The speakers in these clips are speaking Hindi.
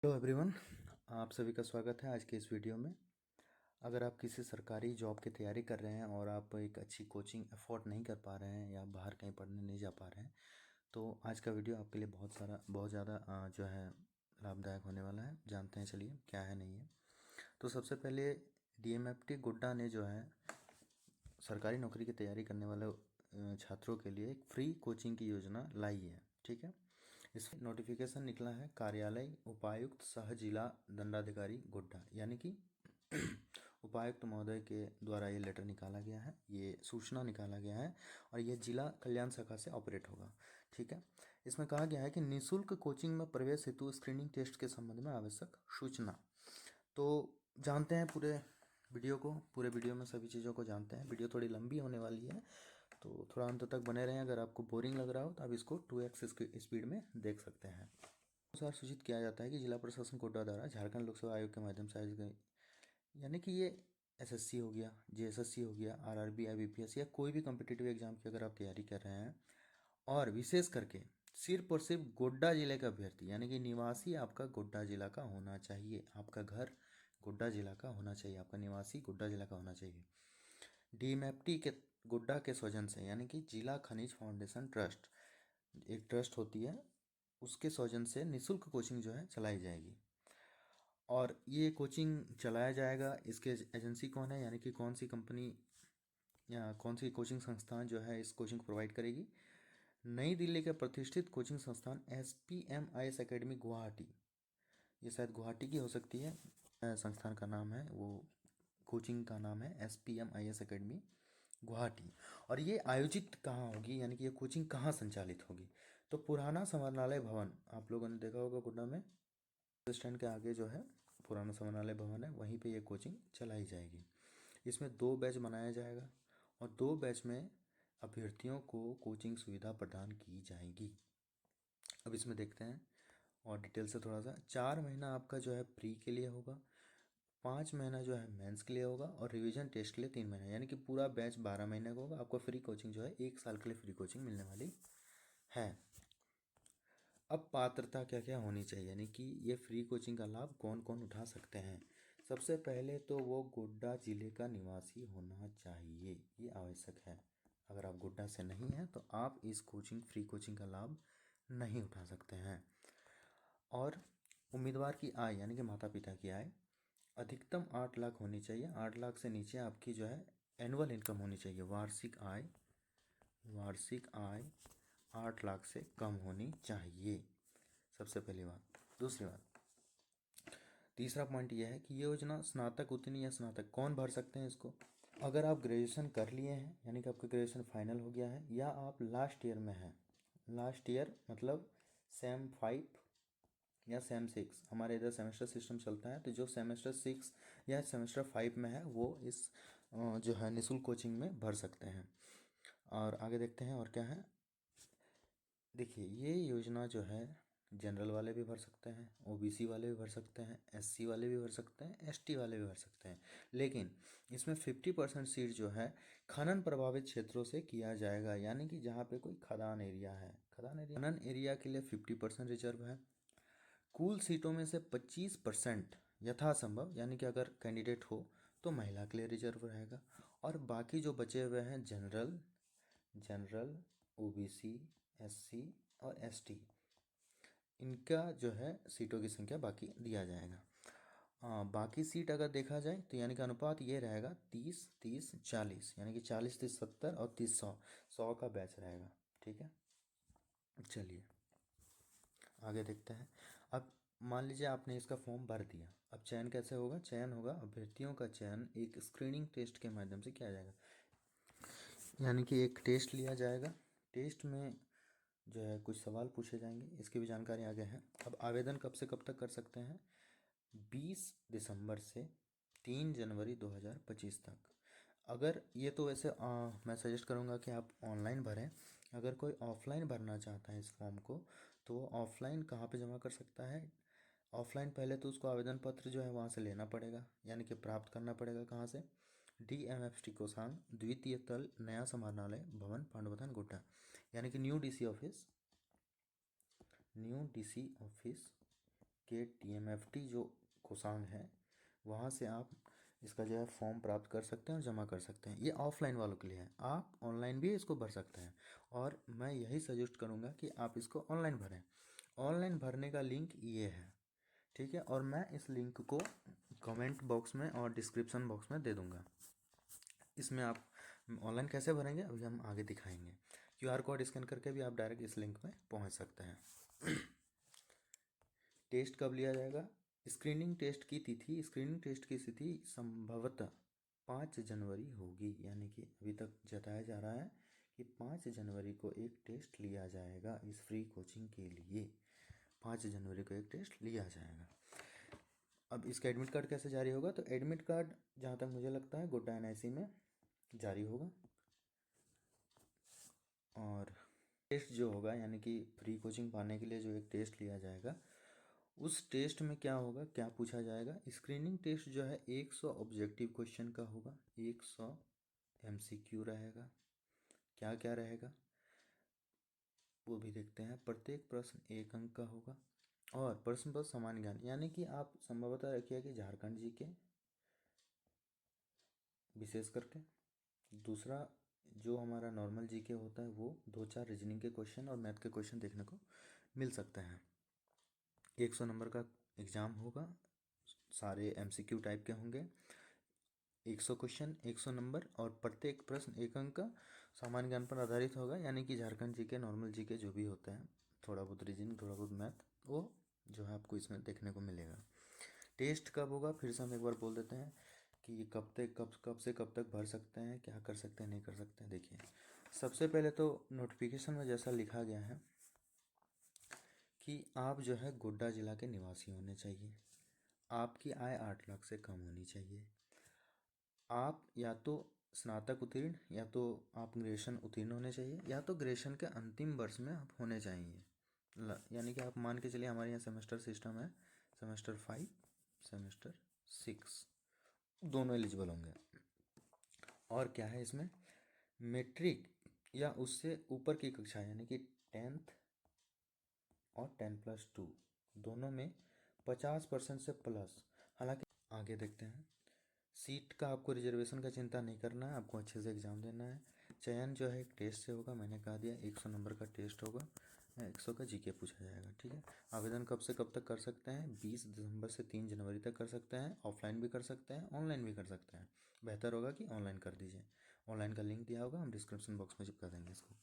हेलो एवरीवन, आप सभी का स्वागत है आज के इस वीडियो में। अगर आप किसी सरकारी जॉब की तैयारी कर रहे हैं और आप एक अच्छी कोचिंग अफोर्ड नहीं कर पा रहे हैं या बाहर कहीं पढ़ने नहीं जा पा रहे हैं, तो आज का वीडियो आपके लिए बहुत ज़्यादा जो है लाभदायक होने वाला है। जानते हैं चलिए क्या है नहीं है। तो सबसे पहले DMFT गोड्डा ने जो है सरकारी नौकरी की तैयारी करने वाले छात्रों के लिए एक फ्री कोचिंग की योजना लाई है। ठीक है, इस नोटिफिकेशन निकला है कार्यालय उपायुक्त सह जिला दंडाधिकारी गोड्डा, यानी कि उपायुक्त महोदय के द्वारा ये लेटर निकाला गया है, ये सूचना निकाला गया है और ये जिला कल्याण शाखा से ऑपरेट होगा। ठीक है, इसमें कहा गया है कि निःशुल्क कोचिंग में प्रवेश हेतु स्क्रीनिंग टेस्ट के संबंध में आवश्यक सूचना। तो जानते हैं पूरे वीडियो में सभी चीज़ों को जानते हैं। वीडियो थोड़ी लंबी होने वाली है तो थोड़ा अंत तक बने रहें। अगर आपको बोरिंग लग रहा हो तो आप इसको 2x स्पीड में देख सकते हैं। अनुसार सूचित किया जाता है कि जिला प्रशासन कोटा द्वारा झारखंड लोक सेवा आयोग के माध्यम से आयोजित गई, यानी कि ये SSC हो गया, JSSC हो गया, RRB IBPS या कोई भी कम्पिटिटिव एग्जाम की अगर आप तैयारी कर रहे हैं और विशेष करके सिर्फ और सिर्फ गोड्डा जिले का अभ्यर्थी, यानी कि निवासी आपका गोड्डा जिला का होना चाहिए, आपका घर गोड्डा जिला का होना चाहिए, आपका निवासी गोड्डा जिला का होना चाहिए। DMFT के गोड्डा के सौजन से, यानी कि जिला खनिज फाउंडेशन ट्रस्ट, एक ट्रस्ट होती है, उसके सौजन से निःशुल्क कोचिंग जो है चलाई जाएगी। और ये कोचिंग चलाया जाएगा, इसके एजेंसी कौन है, यानी कि कौन सी कंपनी या कौन सी कोचिंग संस्थान जो है इस कोचिंग को प्रोवाइड करेगी। नई दिल्ली के प्रतिष्ठित कोचिंग संस्थान SPMIS एकेडमी गुवाहाटी, ये शायद गुवाहाटी की हो सकती है, संस्थान का नाम है, वो कोचिंग का नाम है SPMIS एकेडमी गुवाहाटी। और ये आयोजित कहाँ होगी, यानी कि ये कोचिंग कहाँ संचालित होगी, तो पुराना समरनालय भवन, आप लोगों ने देखा होगा गोड्डा में बस स्टैंड के आगे जो है पुराना समरनालय भवन है, वहीं पे ये कोचिंग चलाई जाएगी। इसमें 2 बैच बनाया जाएगा और 2 बैच में अभ्यर्थियों को कोचिंग सुविधा प्रदान की जाएगी। अब इसमें देखते हैं और डिटेल से थोड़ा सा। 4 महीना आपका जो है प्री के लिए होगा, 5 महीना जो है मेंस के लिए होगा और रिवीजन टेस्ट के लिए 3 महीना, यानी कि पूरा बैच 12 महीने का होगा। आपको फ्री कोचिंग जो है 1 साल के लिए फ्री कोचिंग मिलने वाली है। अब पात्रता क्या क्या होनी चाहिए, यानी कि ये फ्री कोचिंग का लाभ कौन कौन उठा सकते हैं। सबसे पहले तो वो गोड्डा जिले का निवासी होना चाहिए, ये आवश्यक है। अगर आप गोड्डा से नहीं हैं तो आप इस फ्री कोचिंग का लाभ नहीं उठा सकते हैं। और उम्मीदवार की आय, यानी कि माता पिता की आय अधिकतम 8 लाख होनी चाहिए। 8 लाख से नीचे आपकी जो है एनुअल इनकम होनी चाहिए, वार्षिक आय 8 लाख से कम होनी चाहिए, सबसे पहली बात। दूसरी बात, तीसरा पॉइंट यह है कि ये योजना स्नातक उत्तीर्ण या स्नातक कौन भर सकते हैं इसको। अगर आप ग्रेजुएशन कर लिए हैं, यानी कि आपका ग्रेजुएशन फाइनल हो गया है, या आप लास्ट ईयर में हैं, लास्ट ईयर मतलब सेम 5 या सेम 6, हमारे इधर सेमेस्टर सिस्टम चलता है, तो जो सेमेस्टर 6 या सेमेस्टर 5 में है वो इस जो है निःशुल्क कोचिंग में भर सकते हैं। और आगे देखते हैं और क्या है। देखिए, ये योजना जो है जनरल वाले भी भर सकते हैं, OBC वाले भी भर सकते हैं, SC वाले भी भर सकते हैं, ST वाले भी भर सकते हैं, लेकिन इसमें 50% सीट जो है खनन प्रभावित क्षेत्रों से किया जाएगा, यानी कि जहाँ पे कोई खदान एरिया है, खनन एरिया के लिए 50% रिजर्व है। कुल सीटों में से 25% यथासंभव, यानी कि अगर कैंडिडेट हो तो महिला के लिए रिजर्व रहेगा, और बाकी जो बचे हुए हैं जनरल OBC SC और ST, इनका जो है सीटों की संख्या बाकी दिया जाएगा। बाकी सीट अगर देखा जाए तो यानी कि अनुपात ये रहेगा 30-30-40, यानी कि 40-30-70 और 30-100 का बैच रहेगा। ठीक है, चलिए आगे देखते हैं। अब मान लीजिए आपने इसका फॉर्म भर दिया, अब चयन कैसे होगा। चयन होगा, अभ्यर्थियों का चयन एक स्क्रीनिंग टेस्ट के माध्यम से किया जाएगा, यानी कि एक टेस्ट लिया जाएगा। टेस्ट में जो है कुछ सवाल पूछे जाएंगे, इसकी भी जानकारी आगे है। अब आवेदन कब से कब तक कर सकते हैं, 20 दिसंबर से 3 जनवरी 2025 तक। अगर ये तो वैसे मैं सजेस्ट करूँगा कि आप ऑनलाइन भरें। अगर कोई ऑफलाइन भरना चाहता है इस फॉर्म को, तो वो ऑफलाइन कहाँ पे जमा कर सकता है। ऑफलाइन पहले तो उसको आवेदन पत्र जो है वहाँ से लेना पड़ेगा, यानी कि प्राप्त करना पड़ेगा। कहाँ से, DMFT कोसांग द्वितीय तल नया समाहरणालय भवन पांडुपथान गोड्डा, यानी कि न्यू DC ऑफिस के TMFT जो कोसांग है वहाँ से आप इसका जो है फॉर्म प्राप्त कर सकते हैं और जमा कर सकते हैं। ये ऑफलाइन वालों के लिए है, आप ऑनलाइन भी इसको भर सकते हैं और मैं यही सजेस्ट करूँगा कि आप इसको ऑनलाइन भरें। ऑनलाइन भरने का लिंक ये है, ठीक है, और मैं इस लिंक को कमेंट बॉक्स में और डिस्क्रिप्शन बॉक्स में दे दूँगा। इसमें आप ऑनलाइन कैसे भरेंगे अभी हम आगे दिखाएंगे। QR कोड स्कैन करके भी आप डायरेक्ट इस लिंक में पहुँच सकते हैं। टेस्ट कब लिया जाएगा? स्क्रीनिंग टेस्ट की तिथि संभवतः 5 जनवरी होगी, यानी कि अभी तक जताया जा रहा है कि 5 जनवरी को एक टेस्ट लिया जाएगा इस फ्री कोचिंग के लिए। 5 जनवरी को एक टेस्ट लिया जाएगा। अब इसका एडमिट कार्ड कैसे जारी होगा? तो एडमिट कार्ड जहाँ तक मुझे लगता है गोड्डा NIC में जारी होगा। और टेस्ट जो होगा यानी कि फ्री कोचिंग पाने के लिए जो एक टेस्ट लिया जाएगा, उस टेस्ट में क्या होगा, क्या पूछा जाएगा? स्क्रीनिंग टेस्ट जो है 100 ऑब्जेक्टिव क्वेश्चन का होगा, 100 MCQ रहेगा। क्या क्या रहेगा वो भी देखते हैं। प्रत्येक प्रश्न 1 अंक का होगा और प्रश्न पर सामान्य ज्ञान, यानी कि आप संभवतः रखिए कि झारखंड GK विशेष करके। दूसरा जो हमारा नॉर्मल GK होता है वो 2-4 रीजनिंग के क्वेश्चन और मैथ के क्वेश्चन देखने को मिल सकते हैं। 100 नंबर का एग्ज़ाम होगा, सारे MCQ टाइप के होंगे। 100 क्वेश्चन 100 नंबर और प्रत्येक प्रश्न 1 अंक का सामान्य ज्ञान पर आधारित होगा, यानी कि झारखंड GK नॉर्मल GK जो भी होता है, थोड़ा बहुत रीजनिंग थोड़ा बहुत मैथ, वो जो है आपको इसमें देखने को मिलेगा। टेस्ट कब होगा फिर से हम एक बार बोल देते हैं कि ये कब से कब तक भर सकते हैं, क्या कर सकते हैं, नहीं कर सकते हैं। देखिए, सबसे पहले तो नोटिफिकेशन में जैसा लिखा गया है कि आप जो है गोड्डा जिला के निवासी होने चाहिए, आपकी आय 8 लाख से कम होनी चाहिए, आप या तो स्नातक उत्तीर्ण या तो आप ग्रेजुएशन उत्तीर्ण होने चाहिए, या तो ग्रेजुएशन के अंतिम वर्ष में आप होने चाहिए। यानी कि आप मान के चलिए हमारे यहाँ सेमेस्टर सिस्टम है, सेमेस्टर 5 सेमेस्टर 6 दोनों एलिजिबल होंगे। और क्या है इसमें, मैट्रिक या उससे ऊपर की कक्षा यानी कि 10th और 10+2 दोनों में 50% से प्लस। हालांकि आगे देखते हैं, सीट का आपको रिजर्वेशन का चिंता नहीं करना है, आपको अच्छे से एग्ज़ाम देना है। चयन जो है एक टेस्ट से होगा, मैंने कहा दिया 100 नंबर का टेस्ट होगा, 100 का GK पूछा जाएगा, ठीक है। आवेदन कब से कब तक कर सकते हैं? 20 दिसंबर से 3 जनवरी तक कर सकते हैं। ऑफलाइन भी कर सकते हैं, ऑनलाइन भी कर सकते हैं। बेहतर होगा कि ऑनलाइन कर दीजिए। ऑनलाइन का लिंक दिया होगा, हम डिस्क्रिप्शन बॉक्स में चिपका देंगे इसको।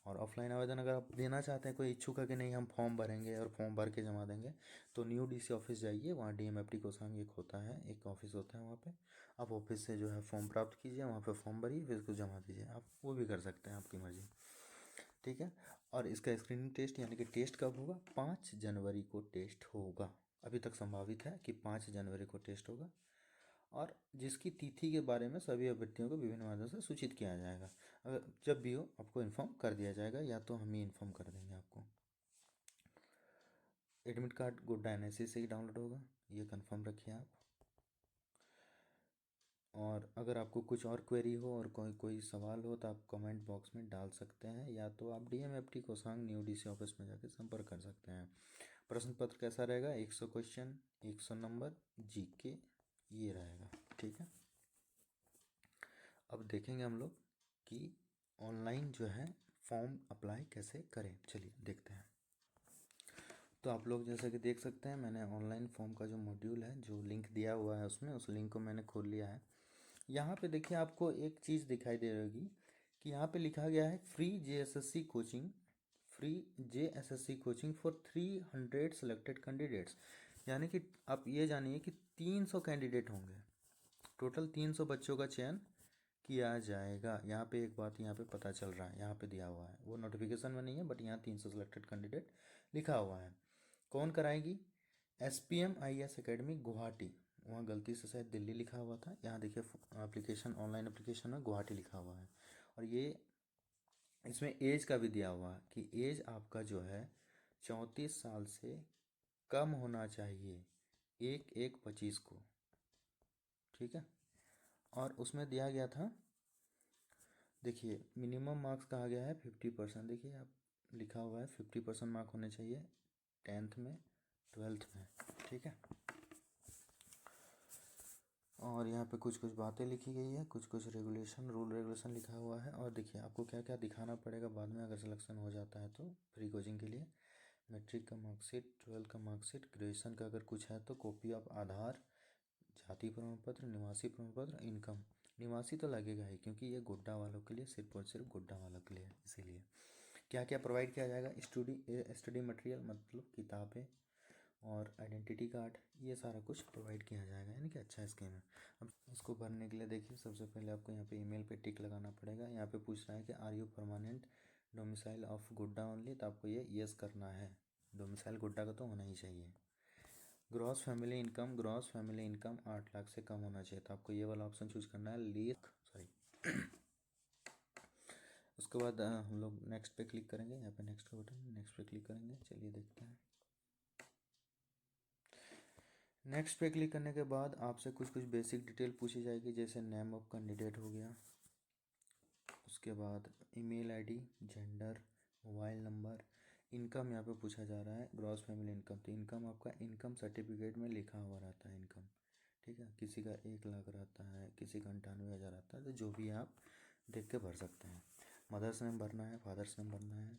और ऑफलाइन आवेदन अगर आप देना चाहते हैं, कोई इच्छुक है कि नहीं हम फॉर्म भरेंगे और फॉर्म भर के जमा देंगे, तो न्यू DC ऑफिस जाइए, वहाँ DMFT कोसांग एक होता है, एक ऑफिस होता है, वहाँ पे आप ऑफिस से जो है फॉर्म प्राप्त कीजिए, वहाँ पे फॉर्म भरिए, फिर उसको जमा दीजिए। आप वो भी कर सकते हैं, आपकी मर्ज़ी, ठीक है। और इसका स्क्रीनिंग टेस्ट यानी कि टेस्ट कब होगा? 5 जनवरी को टेस्ट होगा। अभी तक संभावित है कि 5 जनवरी को टेस्ट होगा, और जिसकी तिथि के बारे में सभी अभ्यर्थियों को विभिन्न माध्यमों से सूचित किया जाएगा। अगर जब भी हो आपको इन्फॉर्म कर दिया जाएगा, या तो हम ही इन्फॉर्म कर देंगे आपको। एडमिट कार्ड गोड्डा NIC से ही डाउनलोड होगा, ये कंफर्म रखिए आप। और अगर आपको कुछ और क्वेरी हो और कोई सवाल हो तो आप कमेंट बॉक्स में डाल सकते हैं, या तो आप DMFT कोसांग न्यू DC ऑफिस में जाकर संपर्क कर सकते हैं। प्रश्न पत्र कैसा रहेगा? 100 क्वेश्चन 100 नंबर GK ये रहेगा, ठीक है। अब देखेंगे हम लोग कि ऑनलाइन जो है फॉर्म अप्लाई कैसे करें। चलिए देखते हैं। तो आप लोग जैसे कि देख सकते हैं, मैंने ऑनलाइन फॉर्म का जो मॉड्यूल है, जो लिंक दिया हुआ है उसमें, उस लिंक को मैंने खोल लिया है। यहाँ पे देखिए आपको एक चीज़ दिखाई दे रही होगी कि यहाँ पे लिखा गया है free JSSC coaching for 300 selected candidates. यानी कि आप ये जानिए कि 300 कैंडिडेट होंगे, टोटल 300 बच्चों का चयन किया जाएगा। यहाँ पे एक बात यहाँ पे पता चल रहा है, यहाँ पे दिया हुआ है, वो नोटिफिकेशन में नहीं है बट यहाँ 300 सेलेक्टेड कैंडिडेट लिखा हुआ है। कौन कराएगी? SPM IAS academy Guwahati. वहाँ गलती से शायद दिल्ली लिखा हुआ था, यहाँ देखिए एप्लीकेशन, ऑनलाइन एप्लीकेशन में गुवाहाटी लिखा हुआ है। और ये इसमें एज का भी दिया हुआ है कि एज आपका जो है 34 साल से कम होना चाहिए 1/1/25 को, ठीक है। और उसमें दिया गया था, देखिए मिनिमम मार्क्स कहा गया है 50%। देखिए आप लिखा हुआ है 50% मार्क होने चाहिए 10th में, 12th में, ठीक है। और यहाँ पे कुछ कुछ बातें लिखी गई है, कुछ कुछ रूल रेगुलेशन लिखा हुआ है। और देखिए आपको क्या क्या दिखाना पड़ेगा बाद में अगर सिलेक्शन हो जाता है तो फ्री कोचिंग के लिए। मैट्रिक का मार्कशीट, 12th का मार्कशीट, ग्रेजुएशन का अगर कुछ है तो कॉपी ऑफ आधार, जाति प्रमाण पत्र, निवासी प्रमाण पत्र, इनकम। निवासी तो लगेगा ही क्योंकि ये गुड्डा वालों के लिए, सिर्फ और सिर्फ गुड्डा वालों के लिए है, इसीलिए। क्या क्या प्रोवाइड किया जाएगा? स्टडी मटेरियल मतलब किताबें और आइडेंटिटी कार्ड, ये सारा कुछ प्रोवाइड किया जाएगा, यानी कि अच्छा स्कीम है। अब इसको भरने के लिए देखिए सबसे पहले आपको यहाँ पे ईमेल पे टिक लगाना पड़ेगा। यहाँ पे पूछ रहा है कि are you permanent domicile of Godda only, तो आपको ये यस करना है। डोमिसाइल गुड्डा का तो होना ही चाहिए। ग्रॉस फैमिली इनकम 8 लाख से कम होना चाहिए, तो आपको ये वाला ऑप्शन चूज करना है। उसके बाद हम लोग नेक्स्ट पे क्लिक करेंगे। यहाँ पे नेक्स्ट का बटन, नेक्स्ट पे क्लिक करेंगे। चलिए देखते हैं। नेक्स्ट पे क्लिक करने के बाद आपसे कुछ कुछ बेसिक डिटेल पूछी जाएगी, जैसे नेम ऑफ कैंडिडेट हो गया, उसके बाद email ID, gender, mobile number. Income यहाँ पे पूछा जा रहा है, ग्रॉस फैमिली इनकम, तो इनकम आपका इनकम सर्टिफिकेट में लिखा हुआ रहता है इनकम, ठीक है। किसी का 1 लाख रहता है, किसी का 98,000 रहता है, तो जो भी आप देख के भर सकते हैं। मदर्स नेम भरना है, फादर्स नेम भरना है।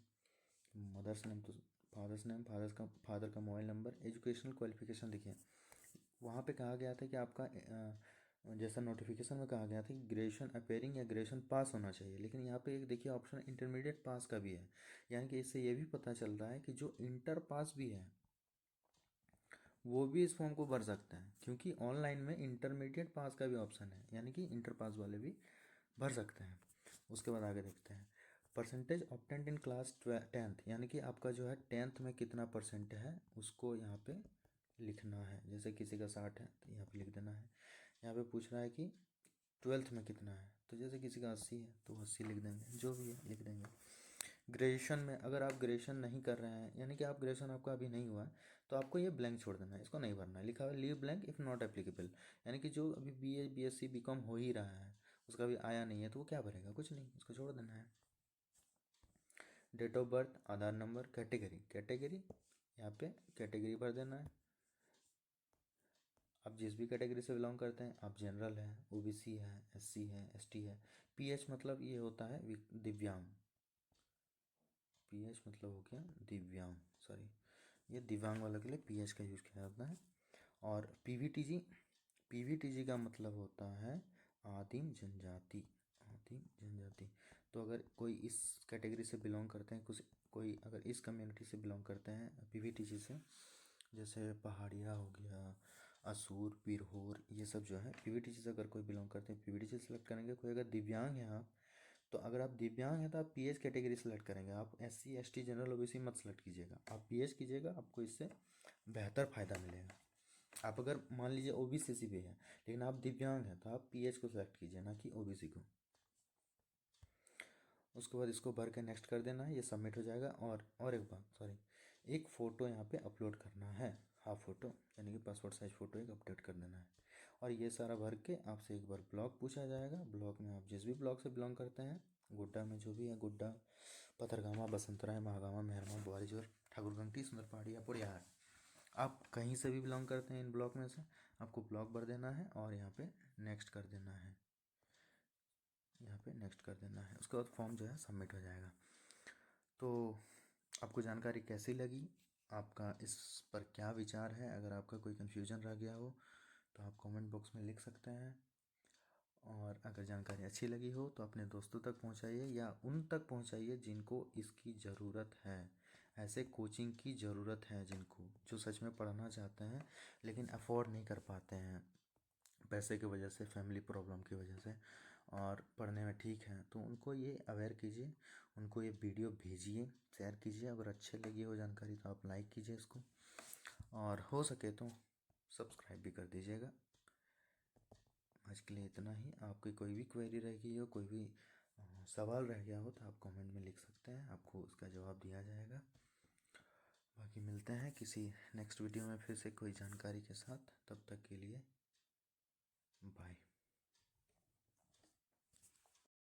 मदर्स नेम तो फादर्स नेम, फादर का मोबाइल नंबर। एजुकेशनल क्वालिफिकेशन देखिए वहाँ पे कहा गया था कि आपका जैसा नोटिफिकेशन में कहा गया था कि ग्रेजुएशन अपेयरिंग या ग्रेजुएशन पास होना चाहिए, लेकिन यहाँ पे एक देखिए ऑप्शन इंटरमीडिएट पास का भी है। यानी कि इससे ये भी पता चल रहा है कि जो इंटर पास भी है वो भी इस फॉर्म को भर सकता है, क्योंकि ऑनलाइन में इंटरमीडिएट पास का भी ऑप्शन है, यानी कि इंटर पास वाले भी भर सकते हैं। उसके बाद आगे देखते हैं। Percentage obtained in class 10th, यानी कि आपका जो है 10th में कितना परसेंट है उसको यहाँ पे लिखना है। जैसे किसी का 60 है तो यहाँ पे लिख देना है। यहाँ पे पूछ रहा है कि 12th में कितना है, तो जैसे किसी का 80 है तो 80 लिख देंगे, जो भी है लिख देंगे। ग्रेजुएशन में अगर आप ग्रेजुएशन नहीं कर रहे हैं, यानी कि आप ग्रेजुएशन आपका अभी नहीं हुआ है, तो आपको ये ब्लैंक छोड़ देना है, इसको नहीं भरना है। लिखा हुआ leave blank if not applicable, यानी कि जो अभी BA BSc BCom हो ही रहा है उसका भी आया नहीं है तो वो क्या भरेगा? कुछ नहीं, उसको छोड़ देना है। Date of birth, Aadhaar number, category यहाँ पे कैटेगरी भर देना है। आप जिस भी कैटेगरी से बिलोंग करते हैं, आप जनरल है, OBC है, SC है, ST है। PH मतलब ये होता है दिव्यांग। PH मतलब हो गया दिव्यांग, सॉरी, ये दिव्यांग वालों के लिए PH का यूज़ किया जाता है। और PVTG का मतलब होता है आदिम जनजाति। तो अगर कोई इस कैटेगरी से बिलोंग करते हैं, कोई अगर इस कम्युनिटी से बिलोंग करते हैं PVTG से, जैसे पहाड़िया हो गया, असुर, बिरहोर, ये सब जो है PVTG से अगर कोई बिलोंग करते हैं PVTG सेलेक्ट करेंगे। कोई अगर दिव्यांग है आप, तो अगर आप दिव्यांग हैं तो आप PH कैटेगरी सेलेक्ट करेंगे। आप SC ST जनरल OBC मत सेलेक्ट कीजिएगा, आप PH कीजिएगा, आपको इससे बेहतर फ़ायदा मिलेगा। आप अगर मान लीजिए OBC से भी है लेकिन आप दिव्यांग हैं तो आप PH को सेलेक्ट कीजिए, ना कि OBC को। उसके बाद इसको भर के नेक्स्ट कर देना है, ये सबमिट हो जाएगा। और एक बात, सॉरी, एक फ़ोटो यहाँ पे अपलोड करना है, हाफ फ़ोटो, यानी कि पासपोर्ट साइज फ़ोटो एक अपडेट कर देना है। और ये सारा भर के आपसे एक बार ब्लॉक पूछा जाएगा। ब्लॉक में आप जिस भी ब्लॉक से बिलोंग करते हैं, गुड्डा में जो भी है, गुड्डा, पथरगामा, बसंतराय, महागामा, मेहरमा, बुआरीजोर, ठाकुरगंगटी, सुंदरपहाड़ी या पुड़ियार, आप कहीं से भी बिलोंग करते हैं इन ब्लॉक में से, आपको ब्लॉक भर देना है और यहाँ पे नेक्स्ट कर देना है। यहाँ पे नेक्स्ट कर देना है। उसके बाद फॉर्म जो है सबमिट हो जाएगा। तो आपको जानकारी कैसी लगी? आपका इस पर क्या विचार है? अगर आपका कोई कन्फ्यूजन रह गया हो तो आप कमेंट बॉक्स में लिख सकते हैं। और अगर जानकारी अच्छी लगी हो तो अपने दोस्तों तक पहुंचाइए या उन तक पहुंचाइए जिनको इसकी ज़रूरत है। ऐसे कोचिंग की ज़रूरत है जिनको, जो सच में पढ़ना चाहते हैं लेकिन अफोर्ड नहीं कर पाते हैं पैसे की वजह से, फैमिली प्रॉब्लम की वजह से, और पढ़ने में ठीक है, तो उनको ये अवेयर कीजिए, उनको ये वीडियो भेजिए, शेयर कीजिए। अगर अच्छे लगी हो जानकारी तो आप लाइक कीजिए इसको, और हो सके तो सब्सक्राइब भी कर दीजिएगा। आज के लिए इतना ही। आपकी कोई भी क्वेरी रह गई हो, कोई भी सवाल रह गया हो तो आप कमेंट में लिख सकते हैं, आपको उसका जवाब दिया जाएगा। बाकी मिलते हैं किसी नेक्स्ट वीडियो में फिर से कोई जानकारी के साथ। तब तक के लिए बाय।